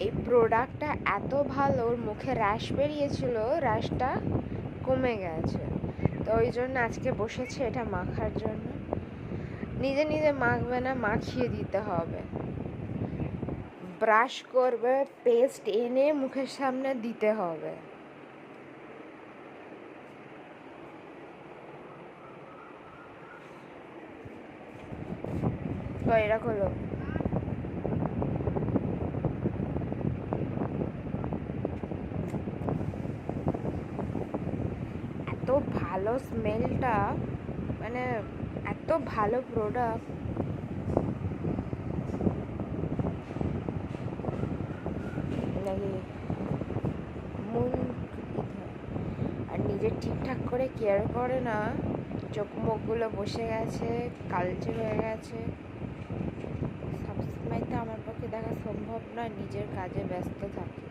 এই প্রোডাক্টটা এত ভালো, ওর মুখে র্যাশ বেরিয়েছিল, র্যাশটা কমে গেছে। তো ওই জন্য আজকে বসেছে এটা মাখার জন্য। নিজে নিজে মাখবে না, মাখিয়ে দিতে হবে। ব্রাশ করবে, পেস্ট এনে মুখের সামনে দিতে হবে। এটা হলো এত ভালো স্মেলটা, মানে এত ভালো প্রোডাক্ট। নাকি মন আর নিজে ঠিকঠাক করে কেয়ার করে না, চোখ মুখগুলো বসে গেছে, কালচে হয়ে গেছে। সবসময় তো আমার পক্ষে দেখা সম্ভব নয়, নিজের কাজে ব্যস্ত থাকি।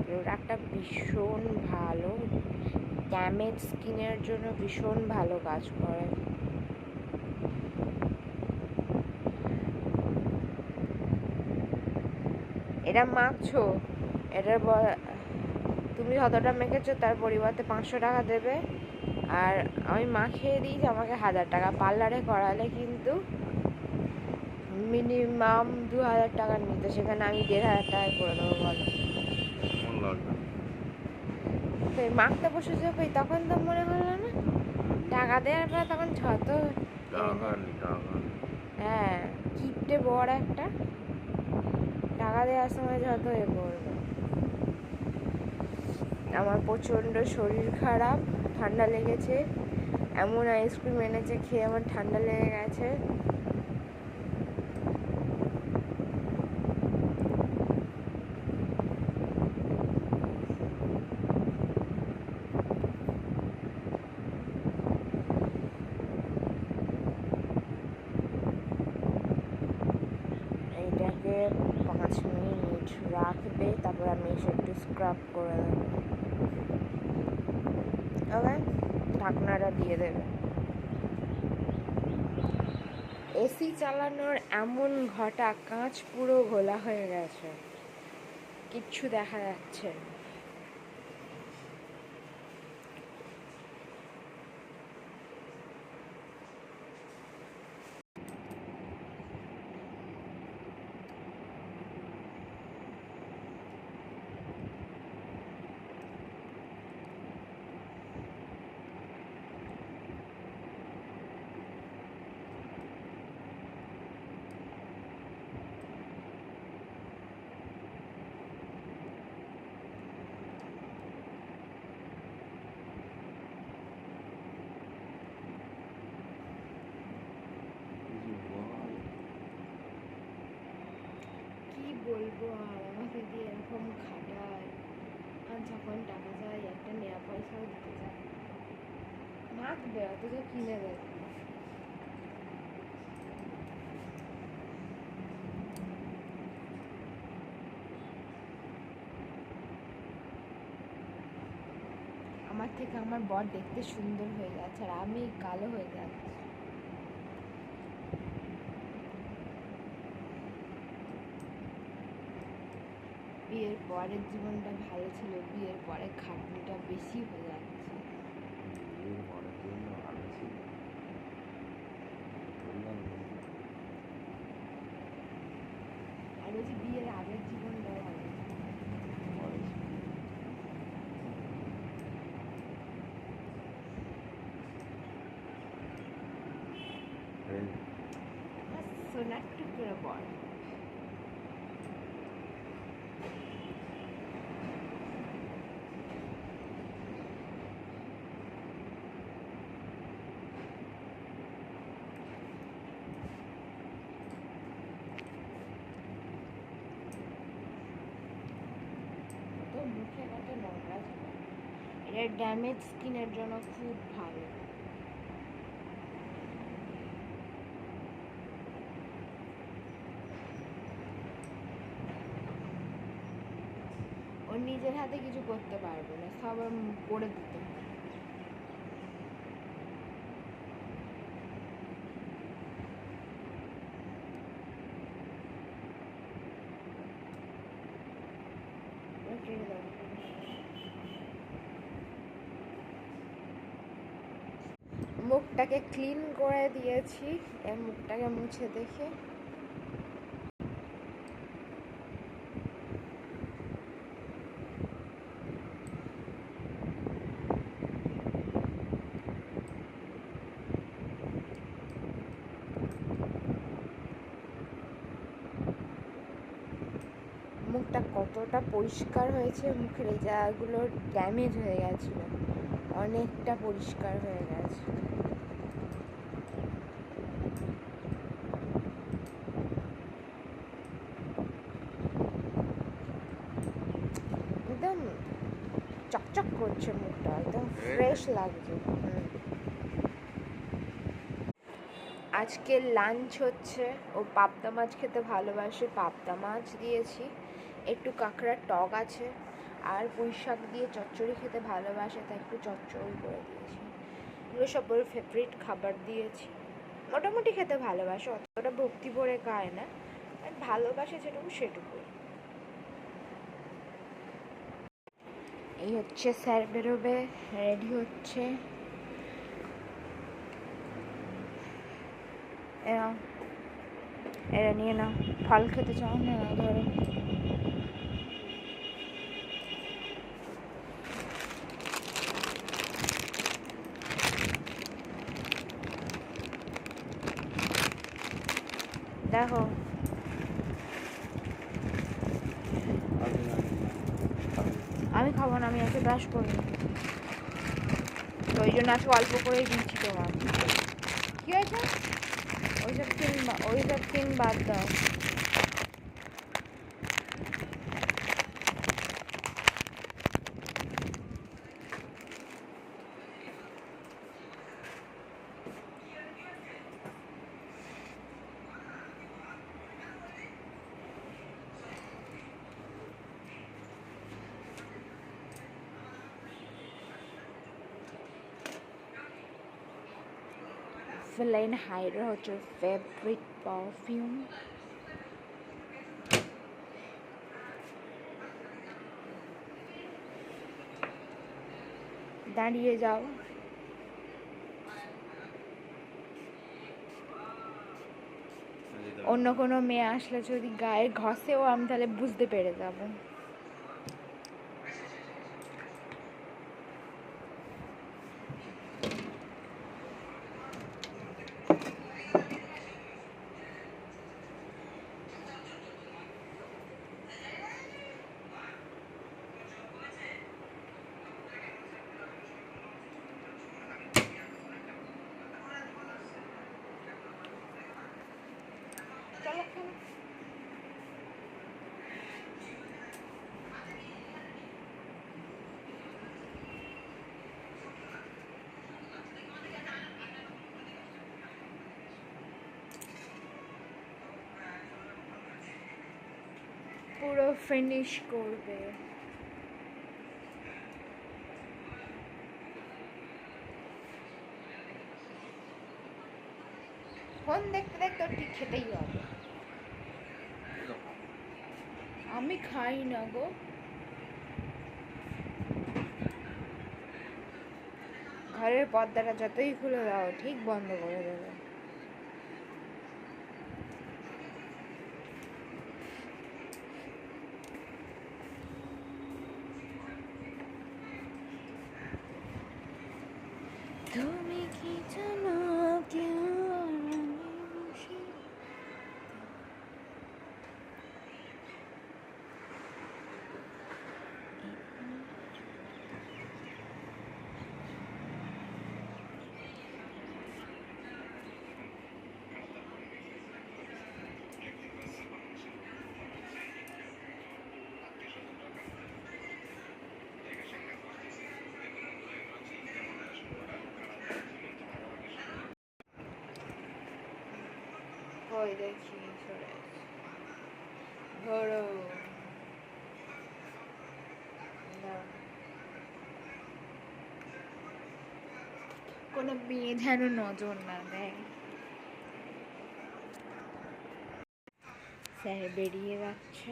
প্রোডাক্টটা ভীষণ ভালো, ড্যামেজ স্কিনের জন্য ভীষণ ভালো কাজ করে। এটা মাখছো, এটার তুমি যতটা মেখেছো তার পরিবর্তে 500 টাকা দেবে। আর আমি মাখিয়ে দিই যে আমাকে 1000 টাকা। পার্লারে করালে কিন্তু মিনিমাম 2000 টাকা নিতে, সেখানে আমি 1500 টাকায় করে দেবো। বলো, মাখতে বসেছে কই, তখন তো মনে হলো না টাকা দেওয়ার পর, তখন যত হ্যাঁ কিপটে বড় একটা, টাকা দেওয়ার সময় যত এ করবে। আমার প্রচণ্ড শরীর খারাপ, ঠান্ডা লেগেছে, এমন আইসক্রিম এনেছে খেয়ে আমার ঠান্ডা লেগে গেছে। এইটাকে 5 মিনিট রাখবে, তারপর আমি এসে একটু স্ক্রাব করে দেবো। ওকে, ঢাকনাটা দিয়ে দেবে। এসি চালানোর এমন ঘটা, কাঁচ পুরো ঘোলা হয়ে গেছে, কিচ্ছু দেখা যাচ্ছে না। বলবো আর, আমাকে দিয়ে এরকম খাটায়, আর যখন টাকা চাই একটা নেওয়া পয়সাও দিতে চায়। মাখবে অথচ কিনে দেবে। আমার থেকে আমার বর দেখতে সুন্দর হয়ে যাচ্ছে, আর আমি কালো হয়ে যাচ্ছি। বিয়ের পরের জীবনটা ভালো ছিল, বিয়ের পরে খাটনিটা বেশি হয়ে যাচ্ছে। আর বলছি বিয়ের আগের জীবনটা ভালো। সোনার টুকরো বর। তো মুখে কত নোংরা ছিল। এটা ড্যামেজ স্কিনের জন্য খুব ভালো। ও নিজের হাতে কিছু করতে পারবে না, মাথা আবার করে দিতে হয়। মুখটাকে ক্লিন করে দিয়েছি, এর মুখটাকে মুছে দেখে মুখটা কতটা পরিষ্কার হয়েছে। মুখের এই জায়গাগুলো ড্যামেজ হয়ে গেছিল, অনেকটা পরিষ্কার হয়ে গেছে। একদম চকচক করছে মুখটা, একদম ফ্রেশ লাগছে। আজকে লাঞ্চ হচ্ছে, ও পাবদা মাছ খেতে ভালোবাসে, পাবদা মাছ দিয়েছি, একটু কাঁকড়ার টক আছে, আর পুঁই শাক দিয়ে চচ্চড়ি খেতে ভালোবাসে, তাই একটু চচ্চড়ি করে দিয়েছি। এগুলো সব ওর ফেভারিট খাবার দিয়েছি। মোটামুটি খেতে ভালোবাসে, অতটা ভক্তি ভরে খায় না, আর ভালোবাসে যেটুকু সেটুকু। এই হচ্ছে স্যার বেরোবে, রেডি হচ্ছে। এরা নিয়ে নাও, ফল খেতে চাও না? ধরো। দেখো আমি খাবো না, আমি আজকে ব্রাশ করি, তো ওই জন্য আজকে অল্প করেই দিচ্ছি তোমার। কি হয়েছে? ওইসব তিন বাদ দাও। Feline Hydra হচ্ছে ফেভারিট পারফিউম। দাঁড়িয়ে যাও। অন্য কোনো মেয়ে আসলে যদি গায়ে ঘষেও আমি তাহলে বুঝতে পেরে যাবো। পুরো ফিনিশ করবে। ফোন দেখতে দেখতে ঠিক খেতেই হবে। আমি খাই না গো। ঘরের পর্দাটা যতই খুলে দাও ঠিক বন্ধ করে দেবে। তুমি কি জানো কেউ ওই দেখি সরে ধরো না। কোনো মেয়ে যেন নজর না দেয়। স্যার বেরিয়ে যাচ্ছে।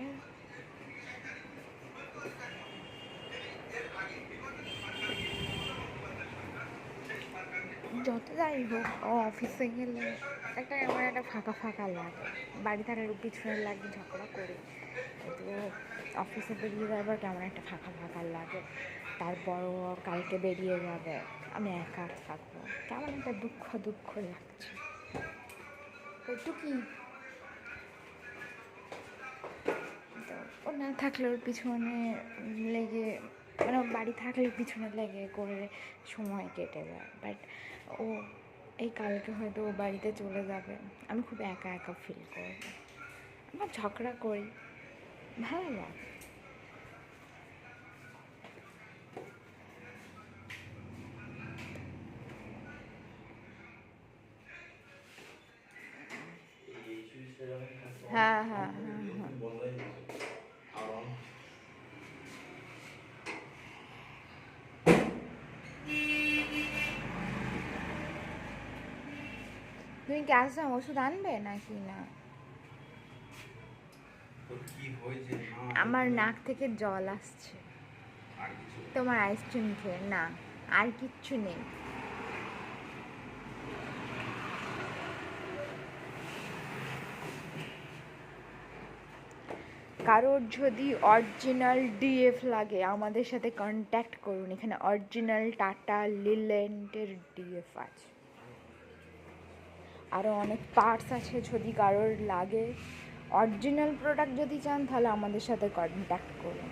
যত যাই হোক, ও অফিসে গেলে আমার একটা ফাঁকা ফাঁকা লাগে, বাড়ি থাকলে পিছনে লাগে ঝগড়া করে, তো অফিসে বেরিয়ে যাবার কেমন একটা ফাঁকা ফাঁকা লাগে। তারপরও কালকে বেরিয়ে যাবে, আমি একা থাকবো, কেমন একটা দুঃখ দুঃখ লাগছে। একটু কি তো ও না থাকলে ওর পিছনে লেগে, মানে বাড়ি থাকলে পিছনে লেগে করে সময় কেটে যায়, বাট ও এই কালকে হয়তো ও বাড়িতে চলে যাবে, আমি খুব একা একা ফিল করব। আমার ঝগড়া করি, ভালো লাগে। হ্যাঁ হ্যাঁ হ্যাঁ হ্যাঁ। তুমি ক্যালসিয়াম ওষুধ আনবে নাকি না? আমার নাক থেকে জল আসছে। তোমার আইসক্রিম খেয়ে? না, আর কিচ্ছু নেই। কারোর যদি অরিজিনাল ডিএফ লাগে আমাদের সাথে কন্ট্যাক্ট করুন, এখানে অরিজিনাল টাটা লিল্যান্ডের ডিএফ আছে, আরও অনেক পার্টস আছে। যদি কারোর লাগে অরিজিনাল প্রোডাক্ট যদি চান তাহলে আমাদের সাথে কন্ট্যাক্ট করুন।